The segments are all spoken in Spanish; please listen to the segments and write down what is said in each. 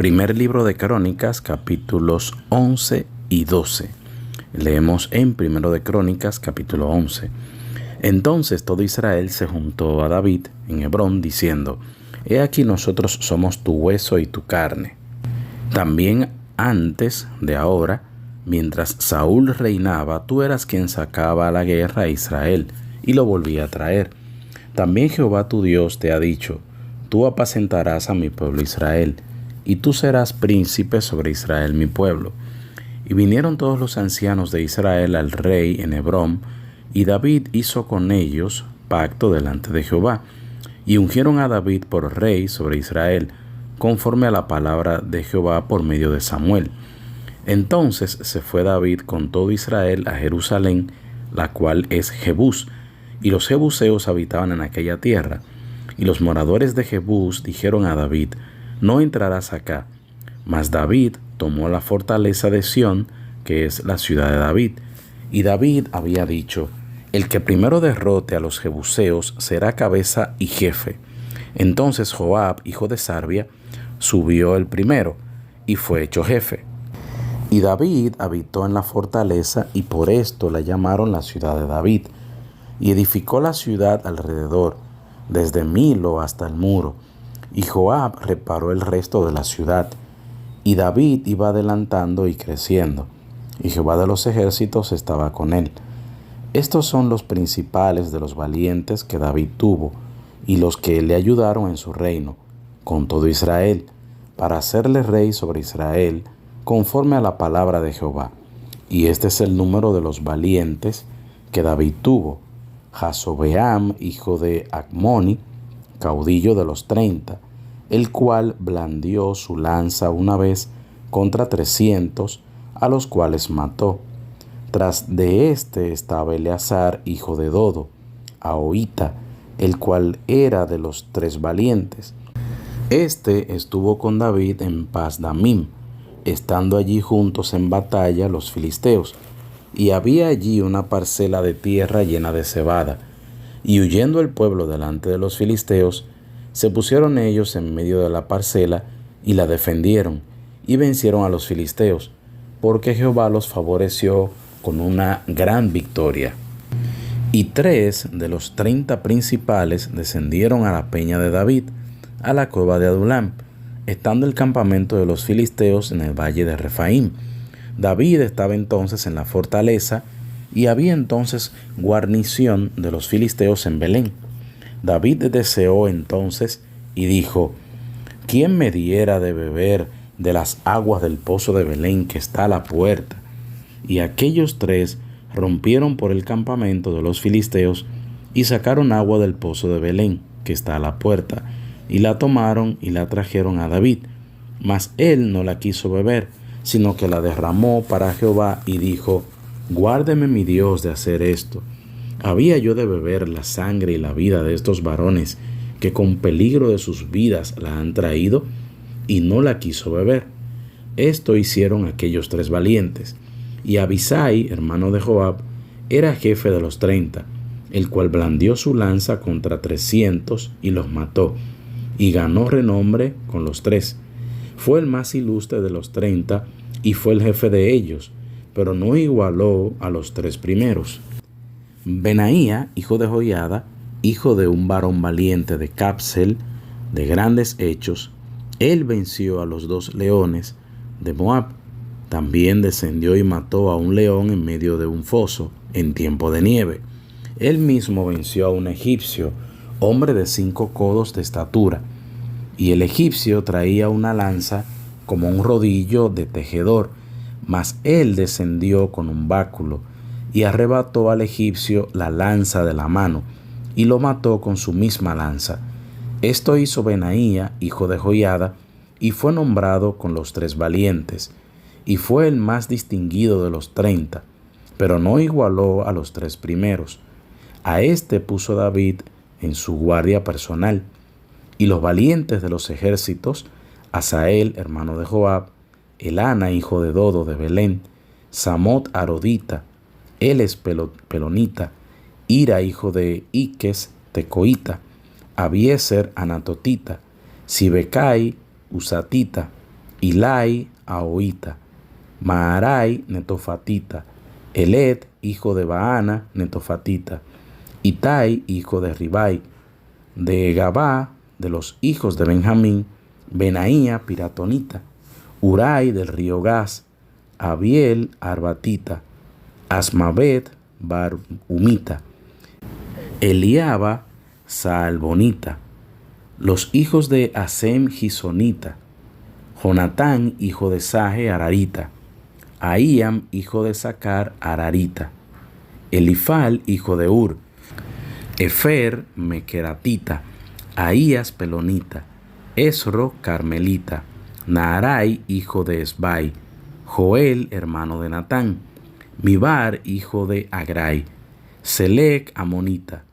Primer libro de Crónicas, capítulos 11 y 12. Leemos en Primero de Crónicas, capítulo 11. Entonces todo Israel se juntó a David en Hebrón, diciendo: He aquí nosotros somos tu hueso y tu carne. También antes de ahora, mientras Saúl reinaba, tú eras quien sacaba a la guerra a Israel y lo volvía a traer. También Jehová tu Dios te ha dicho: Tú apacentarás a mi pueblo Israel, y tú serás príncipe sobre Israel mi pueblo. Y vinieron todos los ancianos de Israel al rey en Hebrón, y David hizo con ellos pacto delante de Jehová, y ungieron a David por rey sobre Israel, conforme a la palabra de Jehová por medio de Samuel. Entonces se fue David con todo Israel a Jerusalén, la cual es Jebús, y los jebuseos habitaban en aquella tierra. Y los moradores de Jebús dijeron a David: No entrarás acá. Mas David tomó la fortaleza de Sión, que es la ciudad de David. Y David había dicho: El que primero derrote a los jebuseos será cabeza y jefe. Entonces Joab, hijo de Sarvia, subió el primero, y fue hecho jefe. Y David habitó en la fortaleza, y por esto la llamaron la ciudad de David. Y edificó la ciudad alrededor, desde Milo hasta el muro. Y Joab reparó el resto de la ciudad. Y David iba adelantando y creciendo, y Jehová de los ejércitos estaba con él. Estos son los principales de los valientes que David tuvo, y los que le ayudaron en su reino, con todo Israel, para hacerle rey sobre Israel, conforme a la palabra de Jehová. Y este es el número de los valientes que David tuvo: Jasobeam, hijo de Acmoni, caudillo de los 30, el cual blandió su lanza una vez contra 300, a los cuales mató. Tras de éste estaba Eleazar, hijo de Dodo, Ahoita, el cual era de los 3 valientes. Este estuvo con David en Pas-damim, estando allí juntos en batalla los filisteos, y había allí una parcela de tierra llena de cebada. Y huyendo el pueblo delante de los filisteos, se pusieron ellos en medio de la parcela y la defendieron, y vencieron a los filisteos, porque Jehová los favoreció con una gran victoria. Y 3 de los 30 principales descendieron a la peña de David, a la cueva de Adulam, estando el campamento de los filisteos en el valle de Refaim. David estaba entonces en la fortaleza, y había entonces guarnición de los filisteos en Belén. David deseó entonces y dijo: ¿Quién me diera de beber de las aguas del pozo de Belén que está a la puerta? Y aquellos 3 rompieron por el campamento de los filisteos y sacaron agua del pozo de Belén que está a la puerta, y la tomaron y la trajeron a David. Mas él no la quiso beber, sino que la derramó para Jehová, y dijo: Guárdeme mi Dios de hacer esto. ¿Había yo de beber la sangre y la vida de estos varones que con peligro de sus vidas la han traído? Y no la quiso beber. Esto hicieron aquellos 3 valientes. Y Abisai, hermano de Joab, era jefe de los 30, el cual blandió su lanza contra 300 y los mató, y ganó renombre con los 3. Fue el más ilustre de los 30 y fue el jefe de ellos, pero no igualó a los 3 primeros. Benaía, hijo de Joiada, hijo de un varón valiente de Capsel, de grandes hechos, él venció a los 2 leones de Moab. También descendió y mató a un león en medio de un foso, en tiempo de nieve. Él mismo venció a un egipcio, hombre de 5 codos de estatura, y el egipcio traía una lanza como un rodillo de tejedor, mas él descendió con un báculo, y arrebató al egipcio la lanza de la mano, y lo mató con su misma lanza. Esto hizo Benaía, hijo de Joiada, y fue nombrado con los 3 valientes, y fue el más distinguido de los 30, pero no igualó a los 3 primeros. A este puso David en su guardia personal. Y los valientes de los ejércitos: Asael, hermano de Joab, Elana, hijo de Dodo de Belén, Samot Arodita, Eles Pelonita, Ira, hijo de Iques Tecoita, Abieser Anatotita, Sibecai Usatita, Hilai, Ahoita, Maarai, netofatita, Eled, hijo de Baana, netofatita, Itai, hijo de Ribai, de Gabá, de los hijos de Benjamín, Benaía, piratonita, Urai del río Gas, Abiel, arbatita, Asmavet, barhumita, Eliaba, saalbonita, los hijos de Asem, gisonita, Jonatán, hijo de Saje, ararita, Ahíam, hijo de Sacar, ararita, Elifal, hijo de Ur, Efer, mequeratita, Ahías, pelonita, Esro, carmelita, Naarai, hijo de Esbai, Joel, hermano de Natán, Mibar, hijo de Agrai, Selec, amonita,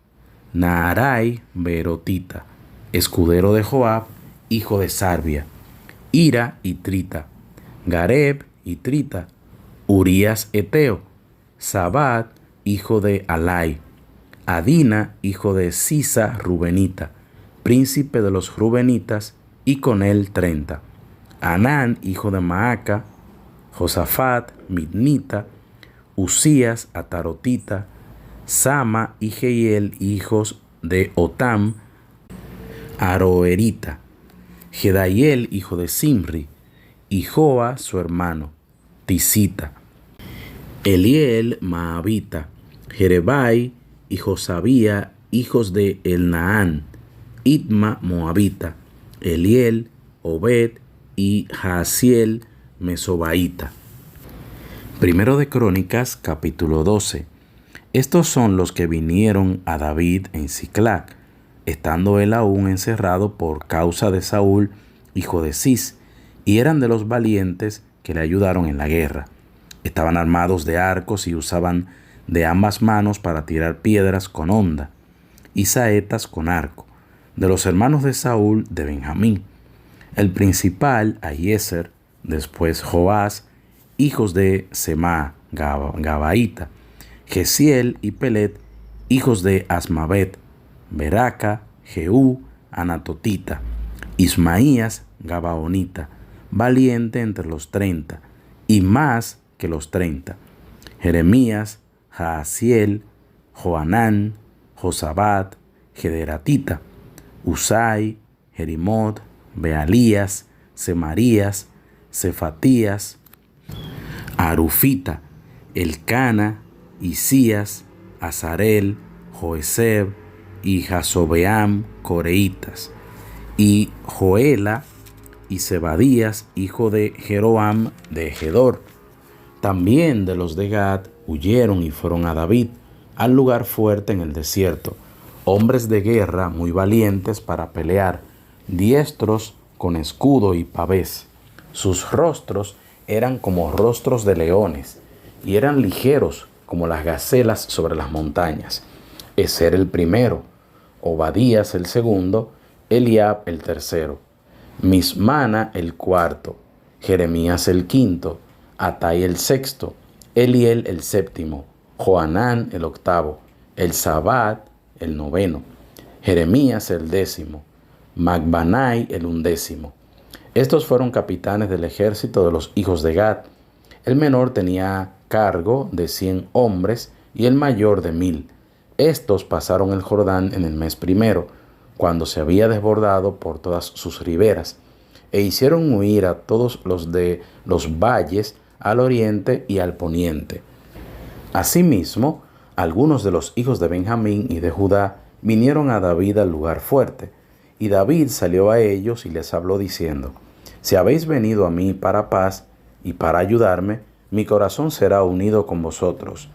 Naarai, berotita, escudero de Joab, hijo de Sarbia, Ira, itrita, Gareb, itrita, Urías, eteo, Sabat, hijo de Alai, Adina, hijo de Sisa, rubenita, príncipe de los rubenitas, y con él 30. Anán, hijo de Maaca, Josafat, midnita, Usías, atarotita, Sama y Jehiel, hijos de Otam, aroerita, Gedaiel, hijo de Simri, y Joa, su hermano, tisita, Eliel, maabita, Jerebai y Josabía, hijos de Elnaán, Itma, moabita, Eliel, Obed y Jaasiel, mesobaíta. Primero de Crónicas, capítulo 12. Estos son los que vinieron a David en Siclac, estando él aún encerrado por causa de Saúl, hijo de Cis, y eran de los valientes que le ayudaron en la guerra. Estaban armados de arcos y usaban de ambas manos para tirar piedras con honda y saetas con arco, de los hermanos de Saúl de Benjamín. El principal, Ahiezer, después Joás, hijos de Semá, Gabaíta, Gesiel y Pelet, hijos de Asmavet, Beraca, Jehú, Anatotita, Ismaías, Gabaonita, valiente entre los 30, y más que los 30, Jeremías, Jaasiel, Joanán, Josabat, Gederatita, Usai, Jerimot, Bealías, Semarías, Cefatías, Arufita, Elcana, Isías, Azarel, Joeseb y Jasobeam, coreitas, y Joela y Zebadías, hijo de Jeroam de Gedor. También de los de Gad huyeron y fueron a David, al lugar fuerte en el desierto, hombres de guerra muy valientes para pelear, diestros con escudo y pavés. Sus rostros eran como rostros de leones, y eran ligeros como las gacelas sobre las montañas. Ezer el primero, Obadías el segundo, Eliab el tercero, Mismana el cuarto, Jeremías el quinto, Atai el sexto, Eliel el séptimo, Joanán el octavo, Elzabat el noveno, Jeremías el décimo, Macbanai el undécimo. Estos fueron capitanes del ejército de los hijos de Gad. El menor tenía cargo de 100 hombres y el mayor de 1000. Estos pasaron el Jordán en el mes primero, cuando se había desbordado por todas sus riberas, e hicieron huir a todos los de los valles al oriente y al poniente. Asimismo, algunos de los hijos de Benjamín y de Judá vinieron a David al lugar fuerte, y David salió a ellos y les habló diciendo: si habéis venido a mí para paz y para ayudarme, mi corazón será unido con vosotros.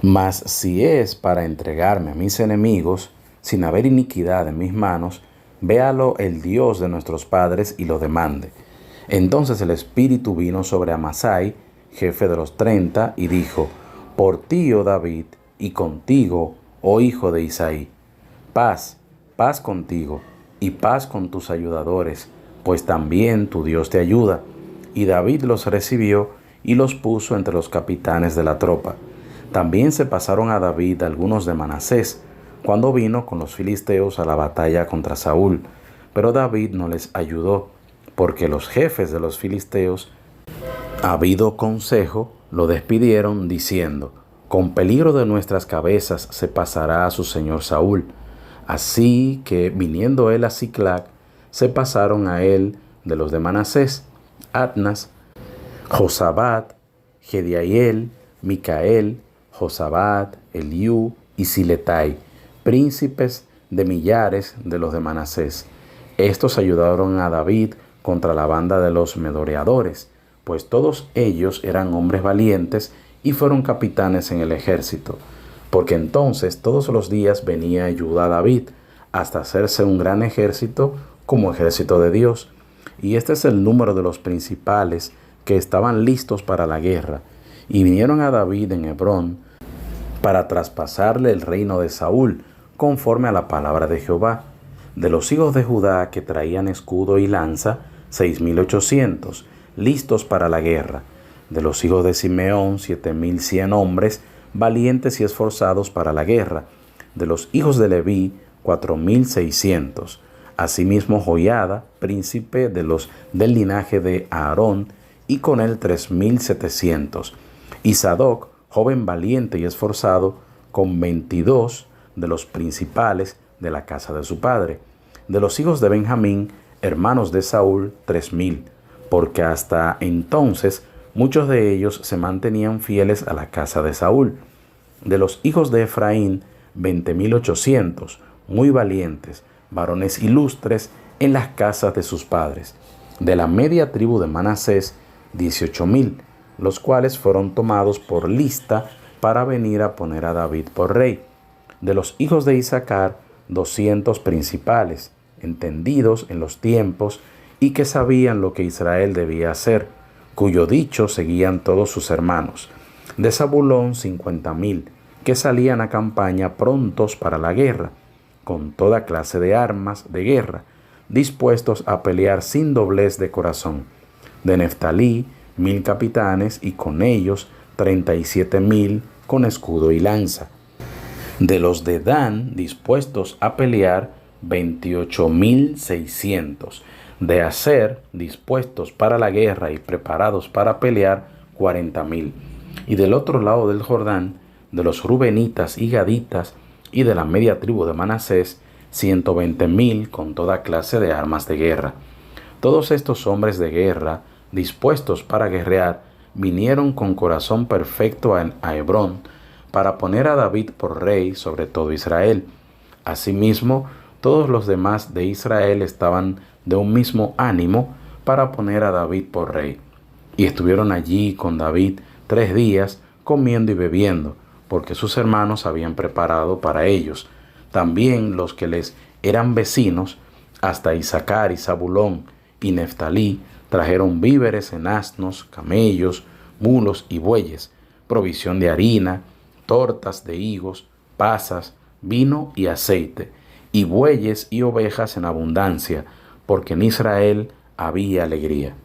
Mas si es para entregarme a mis enemigos, sin haber iniquidad en mis manos, véalo el Dios de nuestros padres y lo demande. Entonces el Espíritu vino sobre Amasai, jefe de los 30, y dijo: por ti, oh David, y contigo, oh hijo de Isaí, paz, paz contigo, y paz con tus ayudadores, pues también tu Dios te ayuda. Y David los recibió y los puso entre los capitanes de la tropa. También se pasaron a David algunos de Manasés, cuando vino con los filisteos a la batalla contra Saúl, pero David no les ayudó, porque los jefes de los filisteos, habido consejo, lo despidieron diciendo: con peligro de nuestras cabezas se pasará a su señor Saúl. Así que, viniendo él a Siclag, se pasaron a él de los de Manasés, Adnas, Josabad, Jediael, Micael, Josabad, Eliú y Siletai, príncipes de millares de los de Manasés. Estos ayudaron a David contra la banda de los merodeadores, pues todos ellos eran hombres valientes y fueron capitanes en el ejército, porque entonces todos los días venía ayuda a David, hasta hacerse un gran ejército como ejército de Dios. Y este es el número de los principales que estaban listos para la guerra, y vinieron a David en Hebrón para traspasarle el reino de Saúl, conforme a la palabra de Jehová. De los hijos de Judá que traían escudo y lanza, 6,800, listos para la guerra. De los hijos de Simeón, 7,100 hombres, valientes y esforzados para la guerra. De los hijos de Leví, 4,600. Asimismo Joiada, príncipe del linaje de Aarón, y con él 3,700. Y Sadoc, joven valiente y esforzado, con 22 de los principales de la casa de su padre. De los hijos de Benjamín, hermanos de Saúl, 3,000, porque hasta entonces muchos de ellos se mantenían fieles a la casa de Saúl. De los hijos de Efraín, 20,800, muy valientes, varones ilustres en las casas de sus padres. De la media tribu de Manasés, 18,000, los cuales fueron tomados por lista para venir a poner a David por rey. De los hijos de Isaacar, 200 principales, entendidos en los tiempos y que sabían lo que Israel debía hacer, cuyo dicho seguían todos sus hermanos. De Zabulón, 50,000, que salían a campaña prontos para la guerra, con toda clase de armas de guerra, dispuestos a pelear sin doblez de corazón. De Neftalí, 1,000 capitanes, y con ellos 37,000 con escudo y lanza. De los de Dan, dispuestos a pelear, 28,600. De Aser, dispuestos para la guerra y preparados para pelear, 40,000. Y del otro lado del Jordán, de los rubenitas y gaditas, y de la media tribu de Manasés, 120,000 con toda clase de armas de guerra. Todos estos hombres de guerra, dispuestos para guerrear, vinieron con corazón perfecto a Hebrón, para poner a David por rey sobre todo Israel. Asimismo, todos los demás de Israel estaban de un mismo ánimo para poner a David por rey. Y estuvieron allí con David 3 días, comiendo y bebiendo, porque sus hermanos habían preparado para ellos. También los que les eran vecinos, hasta Isaacar y Zabulón y Neftalí, trajeron víveres en asnos, camellos, mulos y bueyes, provisión de harina, tortas de higos, pasas, vino y aceite, y bueyes y ovejas en abundancia, porque en Israel había alegría.